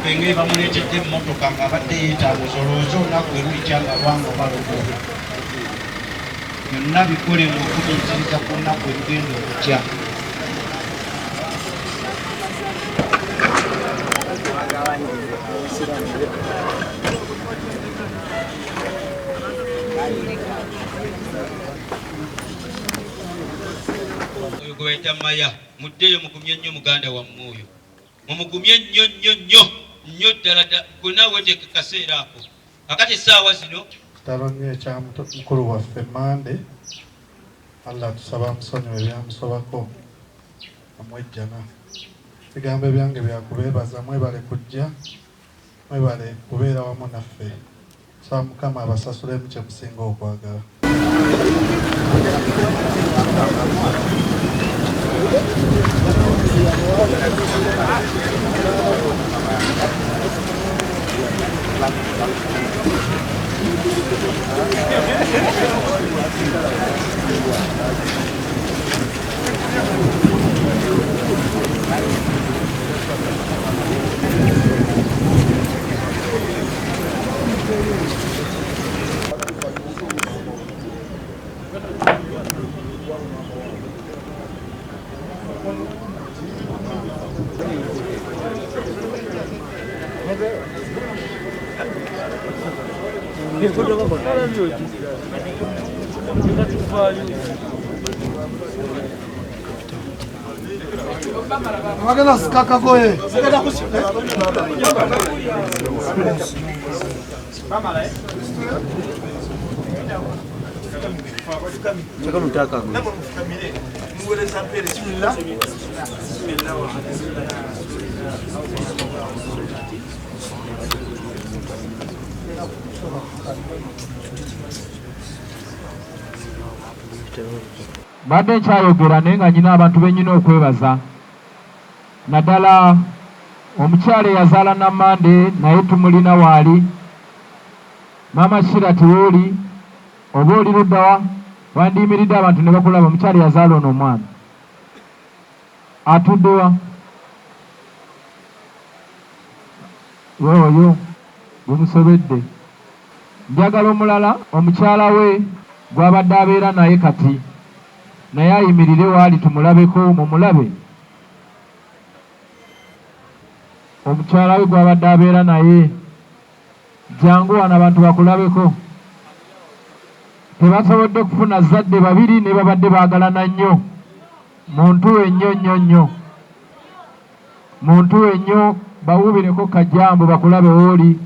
benge bamuleetedde emmotoka ng'abadde yeetaaguza olowooza olunaku eruyita nga lwanga balogo byonna bikole mu okubiikiriza ku nnaku erugenda okutya. Oyo gwe bayita Maya, muddeeyo mugumye nnyo muganda wammwe oyo, mumugumye nnyo ddala gonna weteeka kaseera ako. Kakati essaawa zino kitalo nnyo ekya mukulu waffe Mande, Allah tusaba amusonyiwe ebyamusobako amwejjana. Ebigambo ebyange byakubeebaza, mwebale kujja, mwebale kubeera wamu naffe. Tusaba Mukama abasasulemu kye musinga okwagala. Magana skaka goye. Chaka mtaka. Mbadde nkyayogera naye nga nyina abantu bennyina okwebaza. Naddala omukyala eyazaala Namande naye tumulina waali. Maama Shirati wooli oba oli luddawa? Wandiyimiridde abantu ne bakulaba. Omukyala eyazaala ono omwana atudde wa? Oyo gumusobedde. Njagala omulala omukyala we gw'abadde abeera naye kati naye ayimirire waali tumulabeko, mumulabe. Omukyala we gw'abadde abeera naye, jangu wano abantu bakulabeko. Tebasobodde kufuna zadde babiri ne babadde baagalana nnyo. Muntu ennyo muntu ennyo, bawubireko kajambo bakulabe wooli.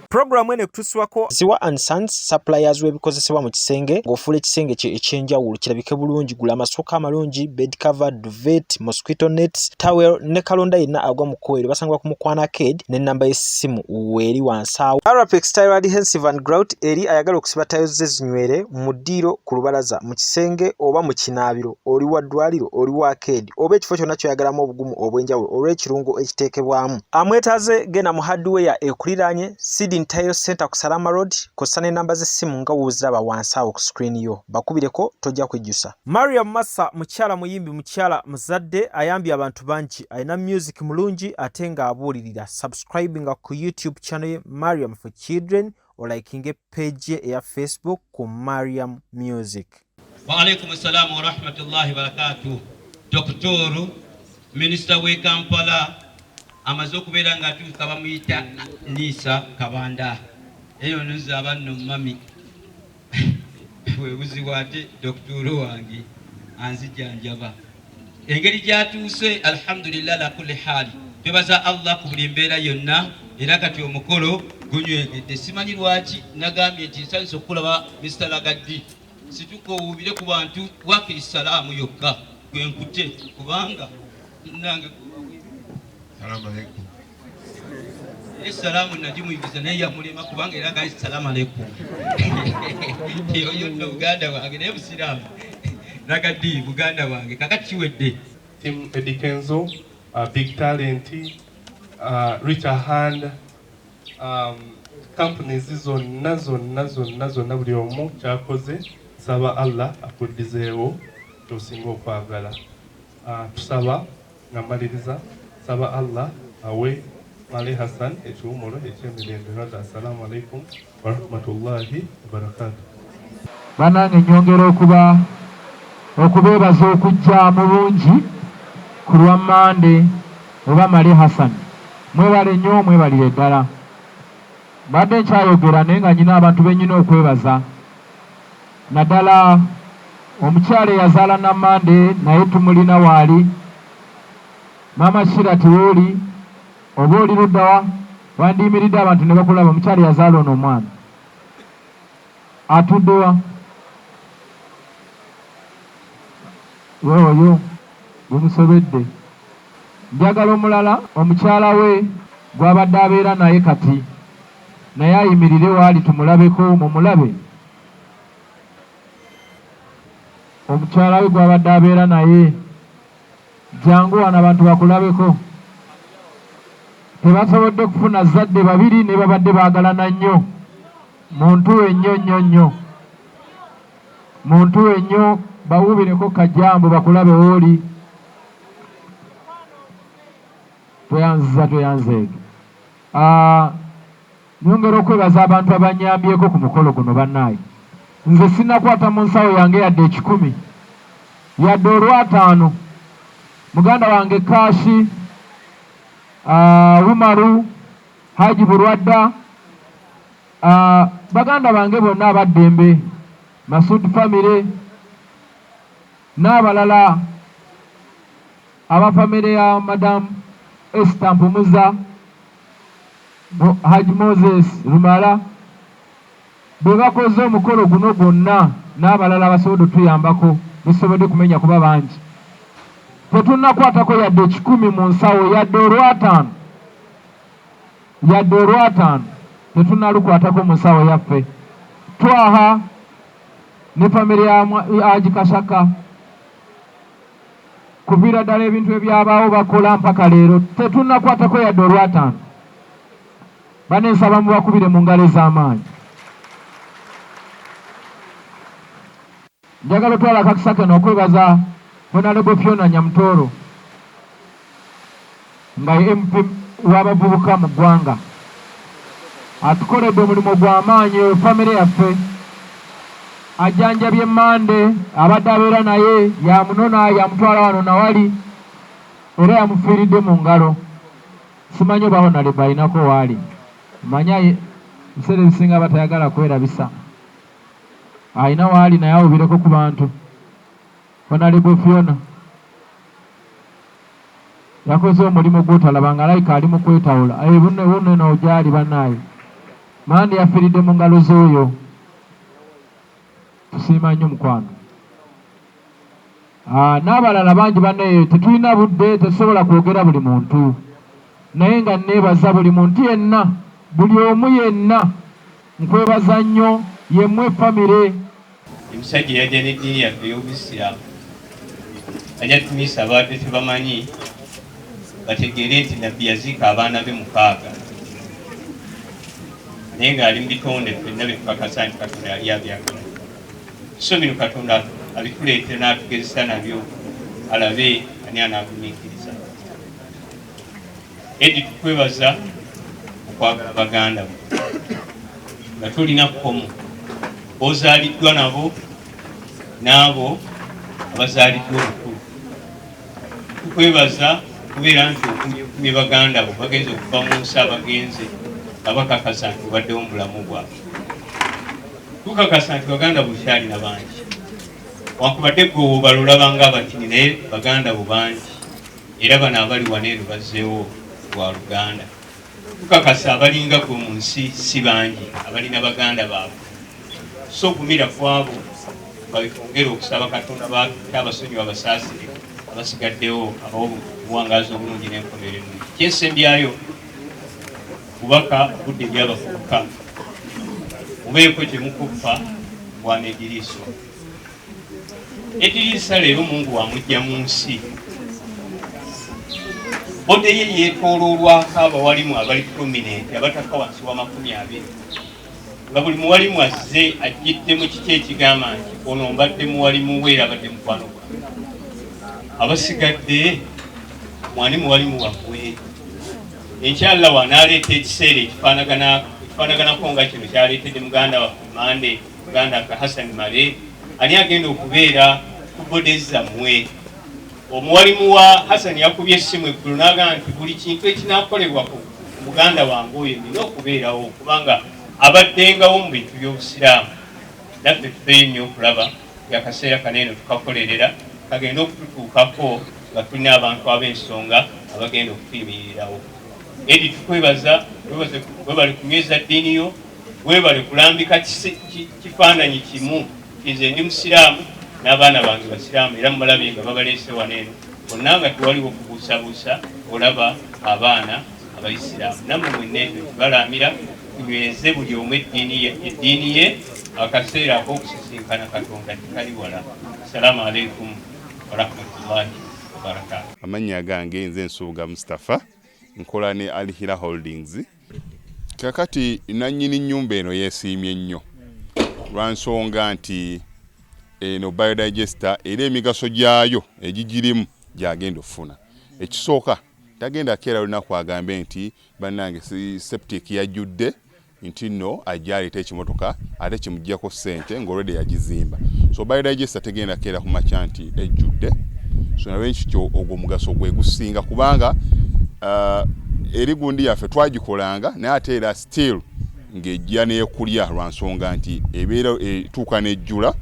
Programu ene kutuswako Ziwa and Sons suppliers webikozesebwa mu kisenge ng'ofuula ekisenge kye ekyenjawulo kirabike bulungi. Gula amasooka amalungi, bed cover, duvet, mosquito nets, towel ne kalonda yenna agwa mu kweru. Basangwa ku Mukwano Arcade n'ennamba y'essimu weeri wansi awo. Arapex Tile Adhesive and Grout eri ayagala okusiba tayo ze zinywere mu ddiiro, ku lubalaza, mu kisenge oba mu kinaabiro, oli wa ddwaliro, oli wa arcade oba ekifo kyonna kyoyagalamu obugumu obw'enjawulo olw'ekirungo ekiteekebwamu. Amwetaaze genda mu hardware ekuliraanye Sidin Tile Center ku Salama Road, kosa n'ennamba z'essimu nga wooziraba wansi awo ku screen yo. Bakubireko tojja kwejjusa. Mariam Massa mukyala muyimbi, mukyala muzadde, ayambye abantu bangi, alina music mulungi ate nga abuulirira. Subscribinga ku YouTube channel ye Mariam for Children, olaikinge page ye eya Facebook ku Mariam Music. Wa alaikum assalam wa rahmatullahi wa barakatuh. Doktoru Minister we Kampala amaze okubeera nga atuuka bamuyita Lisa Kabanda. Eyo nuzza abanno mami webuzibu ate doktoru wange anzijanjaba. Engeri gyatuuse alhamdulillah la kulli hali. Twebaza Allah ku buli mbeera yonna, era kati omukolo gunywegedde. Simanyi lwaki nagambye nti nsalisa okulaba Mr. Lagaddi situko ubire ku bantu wakiri salaamu yokka gwenkute kubanga nange salamu alaykum. Assalamu najimuyigiza naye yamulema kubanga era nga assalamu alaykum. Yoyo no Buganda wange ne Busiraamu. Lagaddi Buganda wange kakati kiwedde. Team Eddy Kenzo, big talent, Richard Hand, companies zonna buli omu kyakoze. Saba Allah akuddizeewo ky'osinga okwagala. Tusaba nga maliriza, saba Allah awe Ali Hassan ekiwumulo ekyemirembe brother assalamu alaikum wa rahmatullahi wa barakatuh. Banange nyongera okubeebaza okujja mu bungi ku lwa Mande oba Mali Hassan. Mwebale nnyo, mwebalire ddala. Mbadde nkyayogera naye nga nyina abantu be nnyina okwebaza. Naddala omukyala eyazaala Nammande naye tumulina waali. Maama Shirati wooli oba oli luddawa? Wandiyimiridde abantu ne bakulaba. Omukyala eyazaala ono omwana atuddewa? Oyo gumusobedde. Njagala omulala omukyala we gw'abadde abeera naye kati naye ayimirire waali tumulabeko, mumulabe. Omukyala we gw'abadde abeera naye, jangu wano abantu bakulabeko. Tebasobodde kufuna zadde babiri ne babadde baagalana nnyo. Muntu ennyo nnyo nnyo, muntu ennyo. Bawubireko kajambo bakulabe wooli. Toyanzeege. Nyongera okwebaza abantu abanyambyeko ku mukolo guno bannaayi. Nze sinnakwata mu nsawo yange yadde 10 yadde olw'ataano. Muganda wange Kashi, Umaru, Haji Bulwadda, baganda bange bonna abaddembe, Masud family n'abalala abafamile ya Madam Esther Mpumuza, Haji Moses Lumala, bwe bakoze omukolo guno gwonna n'abalala basobodde tuyambako bisobodde kumenya kuba bangi. Tetunnakwatako yadde 10 mu nsawo yadde olw'ataano tetunnalukwatako mu nsawo yaffe. Twaha ne famire ya Haji Kashaka kuviira ddala ebintu ebyabaawo bakola mpaka leero tetunnakwatako yadde olw'ataano. Bane nsaba mubakubire mu ngalo ez'amaanyi. Njagala otwala akakisa kano okwebaza Honorable Fiona Nyamutooro nga MP w'abavubuka mu ggwanga. Atukoledde omulimu gw'amaanyi famire yaffe. Ajjanjabye Mande abadde abeera naye yamunona yamutwala wano nawali era yamufiiridde mu ngalo. Simanyi oba Honorable alinako waali. Manya biseera ebisinga batayagala kwerabisa. Alina waali naye awubireko ku bantu. Honorable Fiona yakoze omulimu gw'otalabanga alayika ali mu kwetawula. Bunno n'ogyali bannaaye. Mande yafiiridde mu ngalo z'oyo. Tusiima nnyo mukwano. N'abalala bangi banne tetulina budde tetusobola kwogera buli muntu. Naye nga neebaza buli muntu yenna, buli omu yenna nkwebaza nnyo yemmwe famire. Omusajja yajja n'eddiini yaffe ey'Obusiraamu ajja tumisa abantu tebamanyi bategeere nti nabbi yaziika abaana be 6 naye ng'ali mu bitonde ffenna bye tukakasa nti Katonda yali abyagala. So bino Katonda abituleete n'atugezesa nabyo alabe ani anaagumiikiriza. Eddy tukwebaza okwagala baganda bo nga tulina kkomo ozaaliddwa nabo n'abo abazaaliddwa obukulu. Tukwebaza kubeera nti okumye baganda bo bagenze okuva mu nsi abagenze nga bakakasa nti obaddewo mu bulamu bwabwe. Tukakasa nti baganda bukyalina bangi wankubadde gwe obalolabanga abatini naye baganda bo bangi era bano abali waneero bazzeewo lwa Luganda. Tukakasa abalinga gwe mu nsi si bangi abalina baganda baabwe. So kumira kwabo babifongera okusaba Katonda abasonyiwa abasaasire abasigaddewo abawobuwangazi obulungi n'enkomerero ennungi. Kyensembyayo bubaka budde ebyabafubuka mubeeko gye mukuffa bwana Ediriiso. Ediriisa leero Mungu wamujja mu nsi. Bode ye yeetooloolwako abawalimu abali prominent abataka wansi wa 20 nga buli muwalimu azze ajjidde mu kiki ekigamba nti ono mbadde muwalimu we era abadde mukwano gwange. Abasigadde mwani muwalimu waffe inshallah wanaleeta ekiseera ekifaanaganako nga kino kyaleetedde muganda waffe Mande, muganda waffe Hassan Male, ani agenda okubeera ku bode zammwe. Omuwalimu wa Hassan yakubye essimu eggulu n'agamba nti buli kintu ekinakolebwa ku muganda wange oyo nina okubeerawo, kubanga abaddengawo mu bintu by'obusiraamu. Naffe tufeeyo nnyo okulaba akaseera kaneeno tukakolerera kagenda okututuukako nga tulina abantu ab'ensonga abagenda okutuyimirirawo. Eddy, tukwebaza, webale kunyweza ddiini yo, webale kulambika kifaananyi kimu. Nze ndi musiraamu n'abaana bange basiraamu era mbalabye nga babaleese waneeno, bonna nga tewaliwo kubuusabuusa, olaba abaana abaisiraamu. Nammwe mwenneetwe tubalamira tunyweze buli omu eddiini ye, akaseera ak'okusisinkana Katonda tekali wala. Assalaamu alaikum warahmatullahi wabarakatuh. Amannya gange nze Nsuuga Mustafa, nkola ne Alihira Holdings. Kakati nannyini nnyumba eno yeesiimye nnyo lwa nsonga nti eno biodigester era emigaso gyayo egigirimu gyagenda ofuna. Ekisooka tagenda keera lunaku agambe nti bannange septic yajjudde nti nno ajja aleeta ekimotoka ate kimuggyako ssente ng'olwedde yagizimba. So biodigester tegenda keera ku makya nti ejjudde. So nawe nkityo ogwo mugaso gwe gusinga kubanga eri gundi yaffe twagikolanga naye ate era still ng'ejja n'ekulya lwa nsonga nti ebeera etuuka n'ejjula,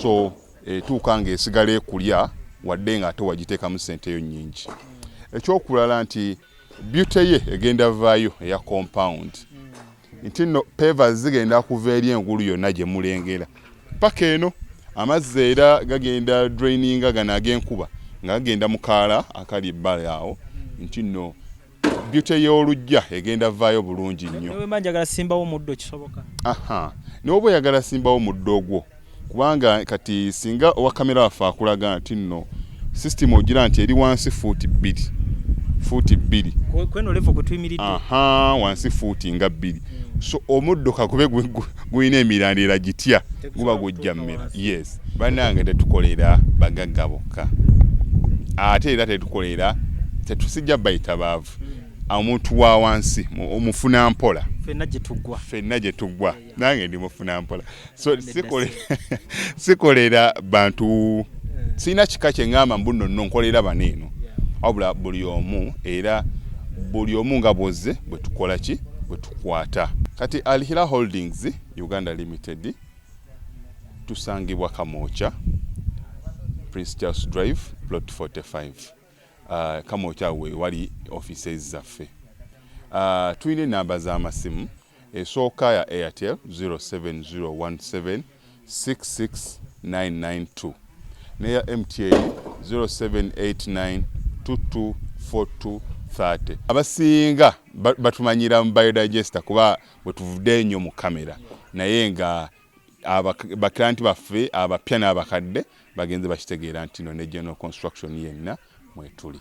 so etuuka ng'esigala ekulya wadde nga ate wagiteekamu ssenteyo nnyingi. Ekyokulala nti beauty ye egenda vaayo eya compound nti nno pavers zigenda kuva eri engulu yonna gye mulengera paka eno, amazzi era gagenda draininga gano ag'enkuba nga gagenda mu kaala akali ebbala awo, nti nno beauty y'olujja egenda vaayo bulungi nnyo. Newe manjagala simbawo muddo kisoboka. N'oba oyagala simbawo muddo ogwo, kubanga kati singa owa kamera waffe akulaga nti nno system ogira nti eri wansi fuuti 2. Kweno level kwe tuyimiridde. Wansi fuuti nga 2. So omuddo kakube guyina emirandira gitya guba gujja mmera. Yes. Bannange tetukolera bagagga bokka. Ate era tetusijja bayita baavu. Omuntu wa wansi omufuna mpola. Fenna gye tuggwa. Nange ndi mufuna mpola. So sikolera bantu sina kika kye ngamba mbuno nkolera baneeno. Wabula buli omu era buli omu nga bwozze bwe tukola ki bwe tukwata. Kati Alihira Holdings Uganda Limited tusangibwa Kamoocha, Prince Charles Drive, Plot 45. Kamoocha we wali offices zaffe. Tuyina namba z'amasimu esooka ya Airtel 07017 66992 neya MTN 0789 224230. Abasinga batumanyira mu biodigester kuba bwe tuvudde nnyo mu kamera, naye nga baklanti baffe abapya n'abakadde bagenze bakitegeera nti no ne general construction yenna mwetuli.